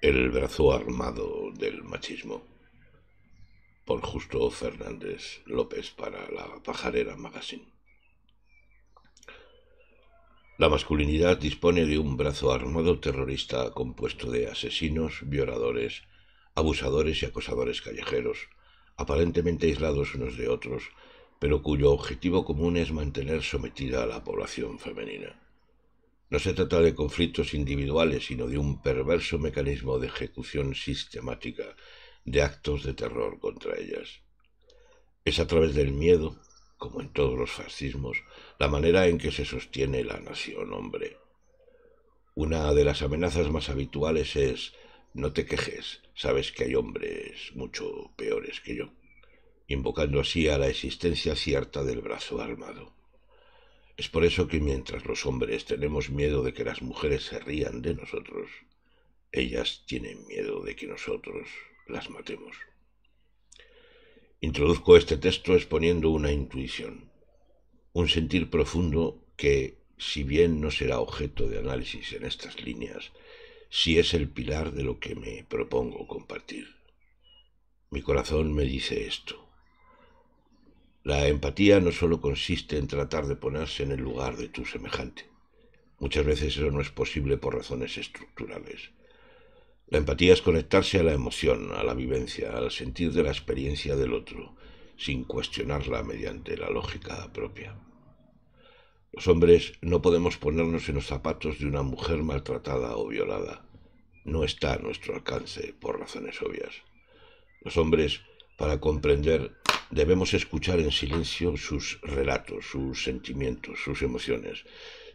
El brazo armado del machismo, por Justo Fernández López para La Pajarera Magazine. La masculinidad dispone de un brazo armado terrorista compuesto de asesinos, violadores, abusadores y acosadores callejeros, aparentemente aislados unos de otros, pero cuyo objetivo común es mantener sometida a la población femenina. No se trata de conflictos individuales, sino de un perverso mecanismo de ejecución sistemática de actos de terror contra ellas. Es a través del miedo, como en todos los fascismos, la manera en que se sostiene la nación hombre. Una de las amenazas más habituales es: no te quejes, sabes que hay hombres mucho peores que yo, invocando así a la existencia cierta del brazo armado. Es por eso que mientras los hombres tenemos miedo de que las mujeres se rían de nosotros, ellas tienen miedo de que nosotros las matemos. Introduzco este texto exponiendo una intuición, un sentir profundo que, si bien no será objeto de análisis en estas líneas, sí es el pilar de lo que me propongo compartir. Mi corazón me dice esto. La empatía no solo consiste en tratar de ponerse en el lugar de tu semejante. Muchas veces eso no es posible por razones estructurales. La empatía es conectarse a la emoción, a la vivencia, al sentir de la experiencia del otro, sin cuestionarla mediante la lógica propia. Los hombres no podemos ponernos en los zapatos de una mujer maltratada o violada. No está a nuestro alcance, por razones obvias. Los hombres, para comprender, debemos escuchar en silencio sus relatos, sus sentimientos, sus emociones,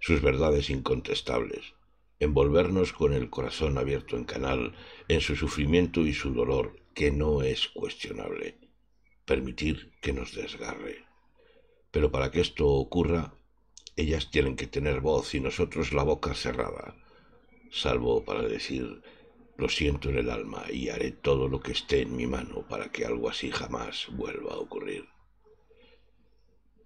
sus verdades incontestables, envolvernos con el corazón abierto en canal en su sufrimiento y su dolor, que no es cuestionable, permitir que nos desgarre. Pero para que esto ocurra, ellas tienen que tener voz y nosotros la boca cerrada, salvo para decir: lo siento en el alma y haré todo lo que esté en mi mano para que algo así jamás vuelva a ocurrir.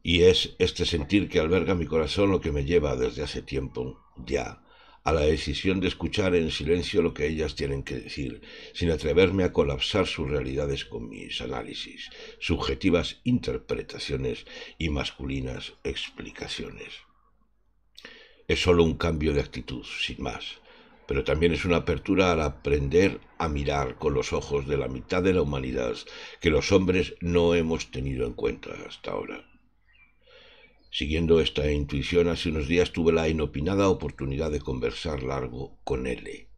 Y es este sentir que alberga mi corazón lo que me lleva desde hace tiempo ya a la decisión de escuchar en silencio lo que ellas tienen que decir, sin atreverme a colapsar sus realidades con mis análisis, subjetivas interpretaciones y masculinas explicaciones. Es solo un cambio de actitud, sin más, pero también es una apertura al aprender a mirar con los ojos de la mitad de la humanidad que los hombres no hemos tenido en cuenta hasta ahora. Siguiendo esta intuición, hace unos días tuve la inopinada oportunidad de conversar largo con L.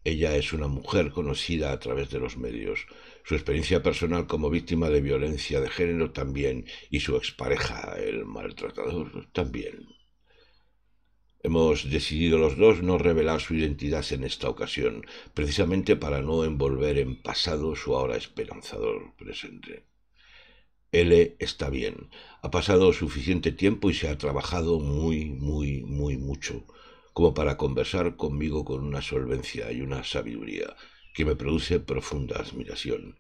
Ella es una mujer conocida a través de los medios, su experiencia personal como víctima de violencia de género también, y su expareja, el maltratador, también. Hemos decidido los dos no revelar su identidad en esta ocasión, precisamente para no envolver en pasado su ahora esperanzador presente. L está bien, ha pasado suficiente tiempo y se ha trabajado muy mucho, como para conversar conmigo con una solvencia y una sabiduría que me produce profunda admiración,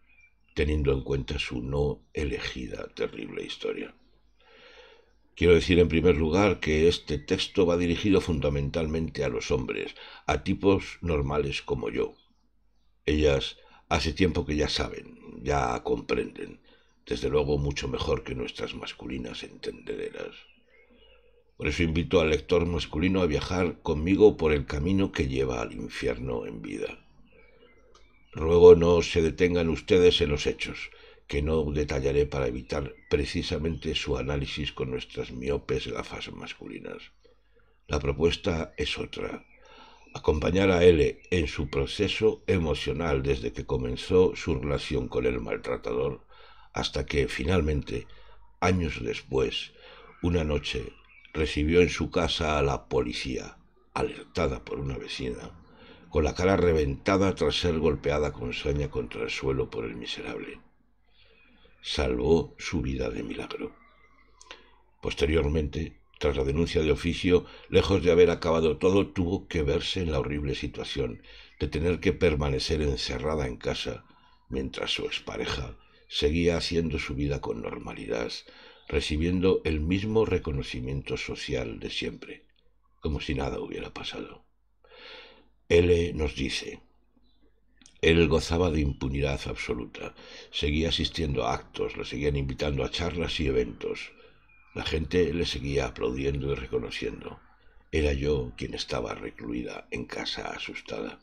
teniendo en cuenta su no elegida terrible historia. Quiero decir en primer lugar que este texto va dirigido fundamentalmente a los hombres, a tipos normales como yo. Ellas hace tiempo que ya saben, ya comprenden, desde luego mucho mejor que nuestras masculinas entendederas. Por eso invito al lector masculino a viajar conmigo por el camino que lleva al infierno en vida. Ruego no se detengan ustedes en los hechos, que no detallaré para evitar precisamente su análisis con nuestras miopes gafas masculinas. La propuesta es otra: acompañar a L en su proceso emocional desde que comenzó su relación con el maltratador hasta que finalmente, años después, una noche, recibió en su casa a la policía, alertada por una vecina, con la cara reventada tras ser golpeada con saña contra el suelo por el miserable. Salvó su vida de milagro. Posteriormente, tras la denuncia de oficio, lejos de haber acabado todo, tuvo que verse en la horrible situación de tener que permanecer encerrada en casa mientras su expareja seguía haciendo su vida con normalidad, recibiendo el mismo reconocimiento social de siempre, como si nada hubiera pasado. L nos dice: Él gozaba de impunidad absoluta. Seguía asistiendo a actos, le seguían invitando a charlas y eventos. La gente le seguía aplaudiendo y reconociendo. Era yo quien estaba recluida en casa asustada.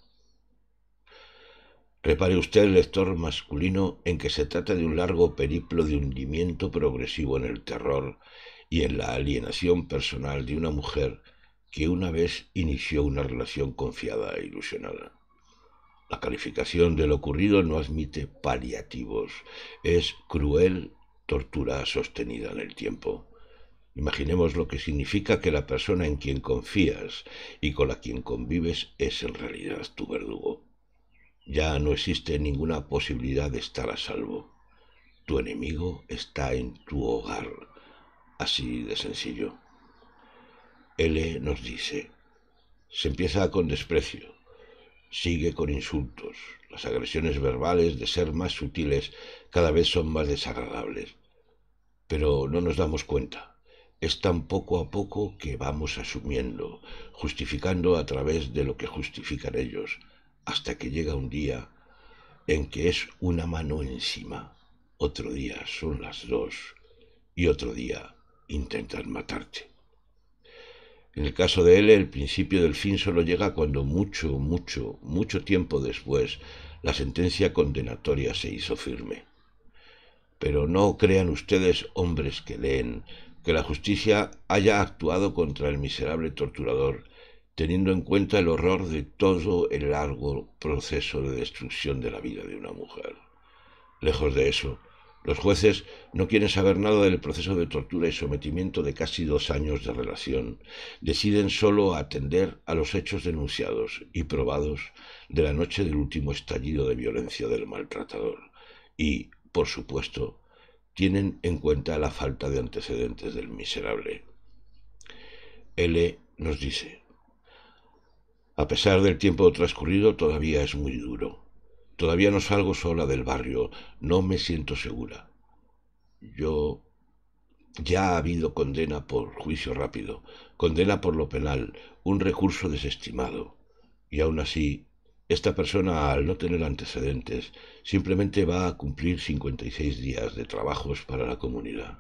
Repare usted, lector masculino, en que se trata de un largo periplo de hundimiento progresivo en el terror y en la alienación personal de una mujer que una vez inició una relación confiada e ilusionada. La calificación de lo ocurrido no admite paliativos, es cruel tortura sostenida en el tiempo. Imaginemos lo que significa que la persona en quien confías y con la quien convives es en realidad tu verdugo. Ya no existe ninguna posibilidad de estar a salvo. Tu enemigo está en tu hogar, así de sencillo. L nos dice, se empieza con desprecio, sigue con insultos. Las agresiones verbales, de ser más sutiles, cada vez son más desagradables. Pero no nos damos cuenta. Es tan poco a poco que vamos asumiendo, justificando a través de lo que justifican ellos, hasta que llega un día en que es una mano encima, otro día son las dos y otro día intentan matarte. En el caso de él, el principio del fin solo llega cuando mucho tiempo después la sentencia condenatoria se hizo firme. Pero no crean ustedes, hombres que leen, que la justicia haya actuado contra el miserable torturador, teniendo en cuenta el horror de todo el largo proceso de destrucción de la vida de una mujer. Lejos de eso, los jueces no quieren saber nada del proceso de tortura y sometimiento de casi 2 años de relación. Deciden solo atender a los hechos denunciados y probados de la noche del último estallido de violencia del maltratador. Y, por supuesto, tienen en cuenta la falta de antecedentes del miserable. L nos dice, a pesar del tiempo transcurrido, todavía es muy duro. Todavía no salgo sola del barrio, no me siento segura. Ya ha habido condena por juicio rápido, condena por lo penal, un recurso desestimado. Y aún así, esta persona, al no tener antecedentes, simplemente va a cumplir 56 días de trabajos para la comunidad.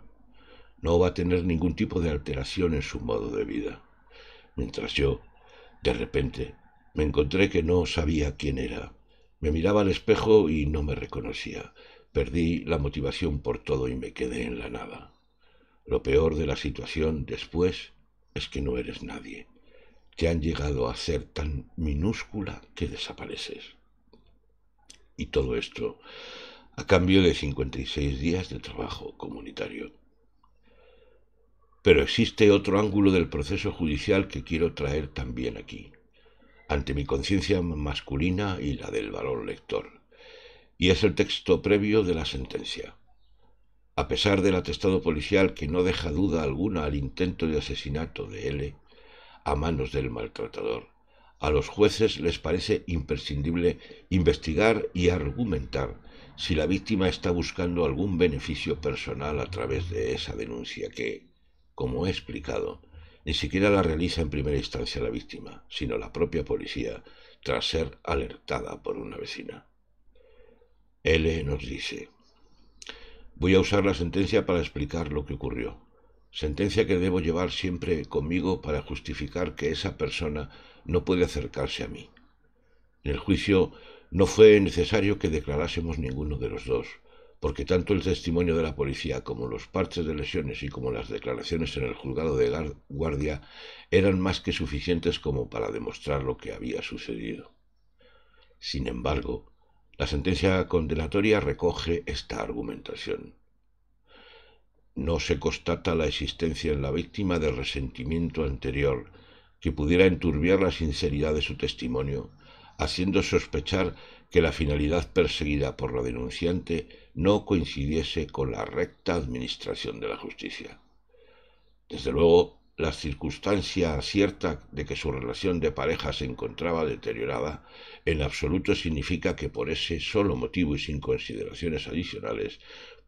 No va a tener ningún tipo de alteración en su modo de vida. Mientras yo, de repente, me encontré que no sabía quién era. Me miraba al espejo y no me reconocía. Perdí la motivación por todo y me quedé en la nada. Lo peor de la situación después es que no eres nadie. Te han llegado a hacer tan minúscula que desapareces. Y todo esto a cambio de 56 días de trabajo comunitario. Pero existe otro ángulo del proceso judicial que quiero traer también aquí, ante mi conciencia masculina y la del varón lector, y es el texto previo de la sentencia. A pesar del atestado policial que no deja duda alguna al intento de asesinato de L a manos del maltratador, a los jueces les parece imprescindible investigar y argumentar si la víctima está buscando algún beneficio personal a través de esa denuncia que, como he explicado, ni siquiera la realiza en primera instancia la víctima, sino la propia policía, tras ser alertada por una vecina. L nos dice, voy a usar la sentencia para explicar lo que ocurrió. Sentencia que debo llevar siempre conmigo para justificar que esa persona no puede acercarse a mí. En el juicio no fue necesario que declarásemos ninguno de los dos, porque tanto el testimonio de la policía como los partes de lesiones y como las declaraciones en el juzgado de guardia eran más que suficientes como para demostrar lo que había sucedido. Sin embargo, la sentencia condenatoria recoge esta argumentación. No se constata la existencia en la víctima de resentimiento anterior que pudiera enturbiar la sinceridad de su testimonio, haciendo sospechar que la finalidad perseguida por la denunciante no coincidiese con la recta administración de la justicia. Desde luego, la circunstancia cierta de que su relación de pareja se encontraba deteriorada en absoluto significa que por ese solo motivo y sin consideraciones adicionales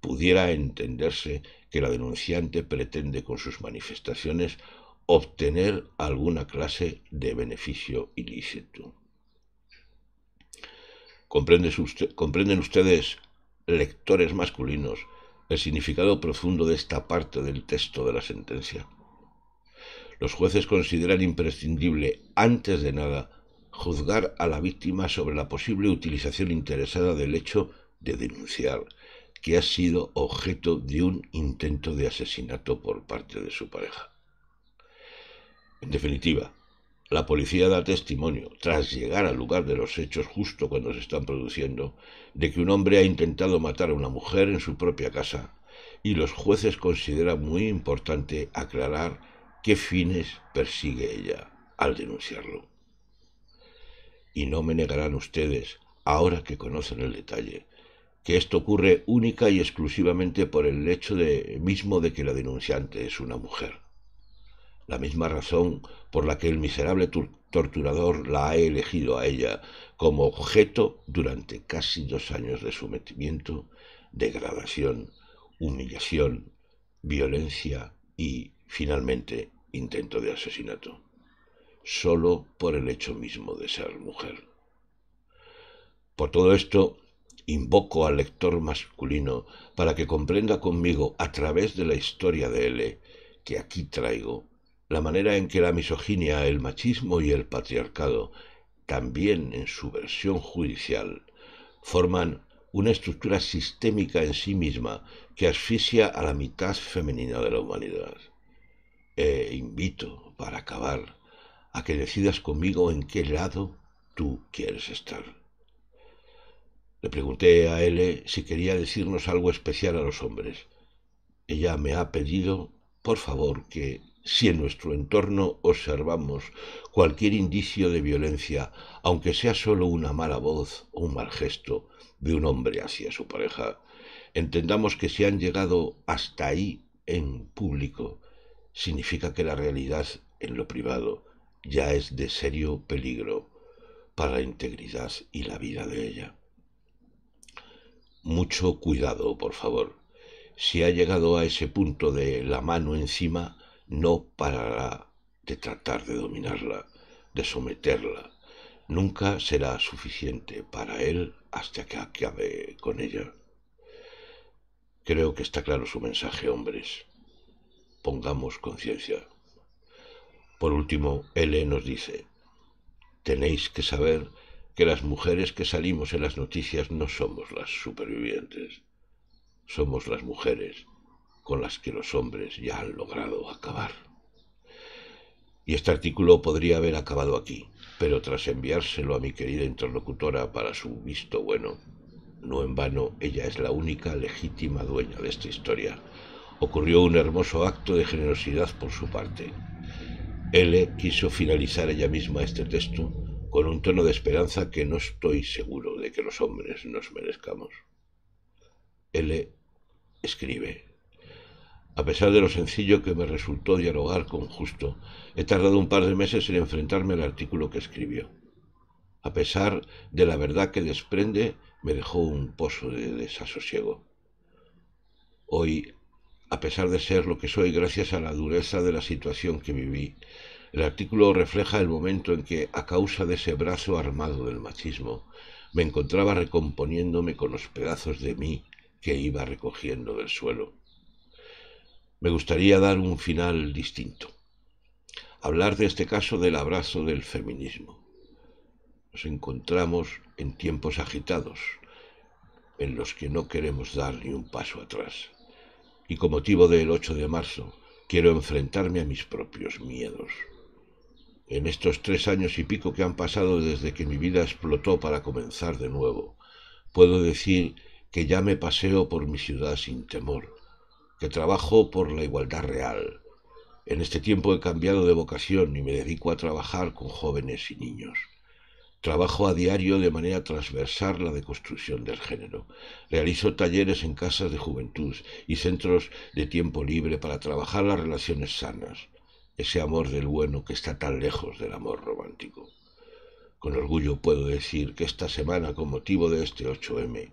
pudiera entenderse que la denunciante pretende con sus manifestaciones obtener alguna clase de beneficio ilícito. ¿Comprenden ustedes, lectores masculinos, el significado profundo de esta parte del texto de la sentencia? Los jueces consideran imprescindible, antes de nada, juzgar a la víctima sobre la posible utilización interesada del hecho de denunciar que ha sido objeto de un intento de asesinato por parte de su pareja. En definitiva, la policía da testimonio, tras llegar al lugar de los hechos justo cuando se están produciendo, de que un hombre ha intentado matar a una mujer en su propia casa, y los jueces consideran muy importante aclarar qué fines persigue ella al denunciarlo. Y no me negarán ustedes, ahora que conocen el detalle, que esto ocurre única y exclusivamente por el hecho mismo de que la denunciante es una mujer. La misma razón por la que el miserable torturador la ha elegido a ella como objeto durante casi 2 años de sometimiento, degradación, humillación, violencia y, finalmente, intento de asesinato, solo por el hecho mismo de ser mujer. Por todo esto, invoco al lector masculino para que comprenda conmigo, a través de la historia de L, que aquí traigo, la manera en que la misoginia, el machismo y el patriarcado, también en su versión judicial, forman una estructura sistémica en sí misma que asfixia a la mitad femenina de la humanidad. Invito, para acabar, a que decidas conmigo en qué lado tú quieres estar. Le pregunté a L si quería decirnos algo especial a los hombres. Ella me ha pedido, por favor, que si en nuestro entorno observamos cualquier indicio de violencia, aunque sea solo una mala voz o un mal gesto de un hombre hacia su pareja, entendamos que si han llegado hasta ahí en público, significa que la realidad en lo privado ya es de serio peligro para la integridad y la vida de ella. Mucho cuidado, por favor. Si ha llegado a ese punto de la mano encima, no parará de tratar de dominarla, de someterla. Nunca será suficiente para él hasta que acabe con ella. Creo que está claro su mensaje, hombres. Pongamos conciencia. Por último, L nos dice: tenéis que saber que las mujeres que salimos en las noticias no somos las supervivientes. Somos las mujeres con las que los hombres ya han logrado acabar. Y este artículo podría haber acabado aquí, pero tras enviárselo a mi querida interlocutora para su visto bueno, no en vano ella es la única legítima dueña de esta historia, ocurrió un hermoso acto de generosidad por su parte. L quiso finalizar ella misma este texto con un tono de esperanza que no estoy seguro de que los hombres nos merezcamos. L escribe: a pesar de lo sencillo que me resultó dialogar con Justo, he tardado un par de meses en enfrentarme al artículo que escribió. A pesar de la verdad que desprende, me dejó un pozo de desasosiego. Hoy, a pesar de ser lo que soy gracias a la dureza de la situación que viví, el artículo refleja el momento en que, a causa de ese brazo armado del machismo, me encontraba recomponiéndome con los pedazos de mí que iba recogiendo del suelo. Me gustaría dar un final distinto. Hablar de este caso del abrazo del feminismo. Nos encontramos en tiempos agitados, en los que no queremos dar ni un paso atrás. Y con motivo del 8 de marzo, quiero enfrentarme a mis propios miedos. En estos 3 años y pico que han pasado desde que mi vida explotó para comenzar de nuevo, puedo decir que ya me paseo por mi ciudad sin temor, que trabajo por la igualdad real. En este tiempo he cambiado de vocación y me dedico a trabajar con jóvenes y niños. Trabajo a diario de manera transversal la deconstrucción del género. Realizo talleres en casas de juventud y centros de tiempo libre para trabajar las relaciones sanas, ese amor del bueno que está tan lejos del amor romántico. Con orgullo puedo decir que esta semana, con motivo de este 8M,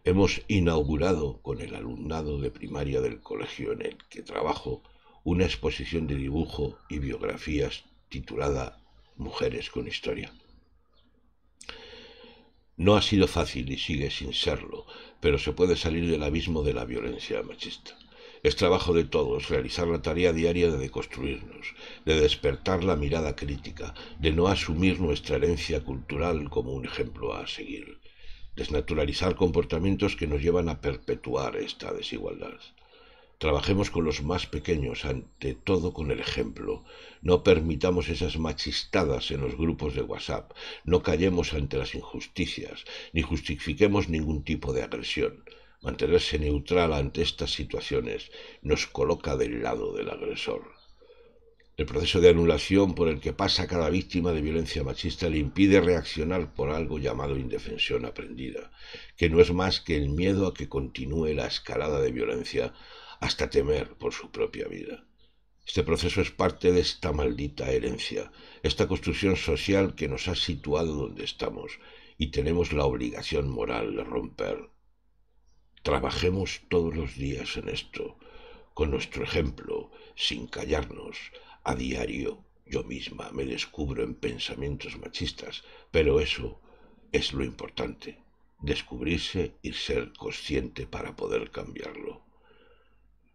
hemos inaugurado con el alumnado de primaria del colegio en el que trabajo una exposición de dibujo y biografías titulada Mujeres con Historia. No ha sido fácil y sigue sin serlo, pero se puede salir del abismo de la violencia machista. Es trabajo de todos realizar la tarea diaria de deconstruirnos, de despertar la mirada crítica, de no asumir nuestra herencia cultural como un ejemplo a seguir, desnaturalizar comportamientos que nos llevan a perpetuar esta desigualdad. Trabajemos con los más pequeños, ante todo con el ejemplo. No permitamos esas machistadas en los grupos de WhatsApp. No callemos ante las injusticias, ni justifiquemos ningún tipo de agresión. Mantenerse neutral ante estas situaciones nos coloca del lado del agresor. El proceso de anulación por el que pasa cada víctima de violencia machista le impide reaccionar por algo llamado indefensión aprendida, que no es más que el miedo a que continúe la escalada de violencia hasta temer por su propia vida. Este proceso es parte de esta maldita herencia, esta construcción social que nos ha situado donde estamos y tenemos la obligación moral de romper. Trabajemos todos los días en esto, con nuestro ejemplo, sin callarnos. A diario yo misma me descubro en pensamientos machistas, pero eso es lo importante, descubrirse y ser consciente para poder cambiarlo.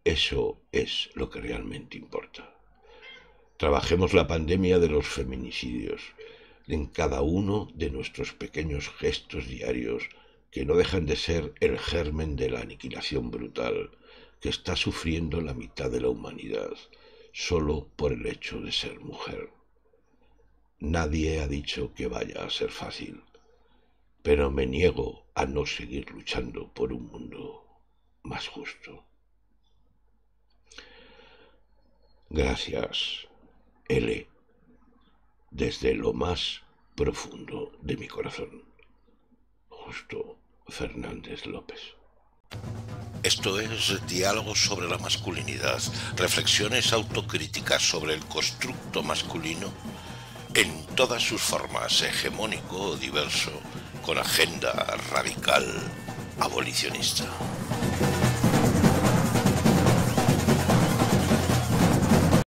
Eso es lo que realmente importa. Trabajemos la pandemia de los feminicidios, en cada uno de nuestros pequeños gestos diarios que no dejan de ser el germen de la aniquilación brutal que está sufriendo la mitad de la humanidad solo por el hecho de ser mujer. Nadie ha dicho que vaya a ser fácil, pero me niego a no seguir luchando por un mundo más justo. Gracias, L, desde lo más profundo de mi corazón. Justo Fernández López. Esto es Diálogos sobre la masculinidad, reflexiones autocríticas sobre el constructo masculino en todas sus formas, hegemónico o diverso, con agenda radical abolicionista.